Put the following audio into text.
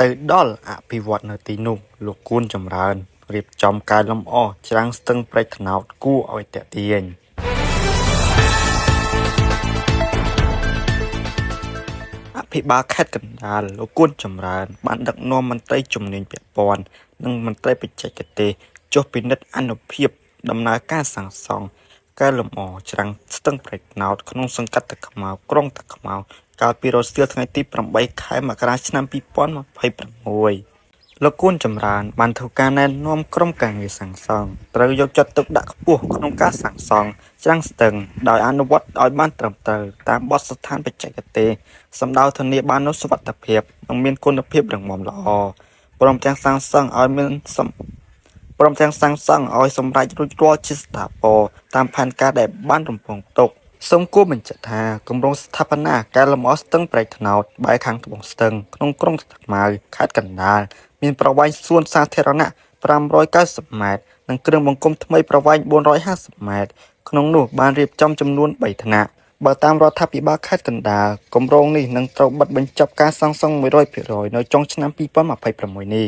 ទៅដល់អភិវឌ្ឍនៅទីនោះលោកគួនចម្រើនរៀបចំការលម្អច្រាំងស្ទឹងព្រែកត្នោតគួរឲ្យទាក់ទាញអភិបាលខេត្តកណ្ដាលលោកគួនចម្រើនបានដឹកនាំមន្ត្រីជំនាញពាក់ព័ន្ធនិងមន្ត្រីបច្ចេកទេសចុះពិនិត្យអនុភាពដំណើរការសាងសង់ការលម្អច្រាំងស្ទឹងព្រែកត្នោតក្នុងសង្កាត់តាខ្មៅក្រុងតាខ្មៅកាលពីរសៀលថ្ងៃទី8 ខែមករាឆ្នាំ2026លោកគួនចម្រើនបានធ្វើការណែនាំក្រុមការងារសាងសង់ត្រូវយកចិត្តទុកដាក់ខ្ពស់ក្នុងការសាងសង់ច្រាំងស្ទឹងដោយអនុវត្តឲ្យបានត្រឹមត្រូវតាមបទដ្ឋានបច្ចេកទេសសម្ដៅធានាបាននូវសុវត្ថិភាពនិងមានគុណភាពរឹងមាំល្អព្រមទាំងសាងសង់ឲ្យសម្រេចរួចរាល់ជាស្ថាពរតាមផែនការដែលបានរំពឹងទុកសូមគួរបញ្ជាក់ថាគម្រោងស្ថាបនាការលម្អស្ទឹងព្រែកត្នោតបែរខាងត្បូងស្ទឹងក្នុងក្រុងតាខ្មៅខេត្តកណ្ដាលមានប្រវែងសួនសាធារណៈ590ម៉ែត្រនិងគ្រឿងបង្គុំថ្មីប្រវែង450ម៉ែត្រក្នុងនោះបានរៀបចំចំនួន3ថ្នាក់បើតាមរដ្ឋាភិបាលខេត្តកណ្ដាលគម្រោងនេះនឹងត្រូវបិទបញ្ចប់ការសាងសង់ 100% នៅចុងឆ្នាំ2026នេះ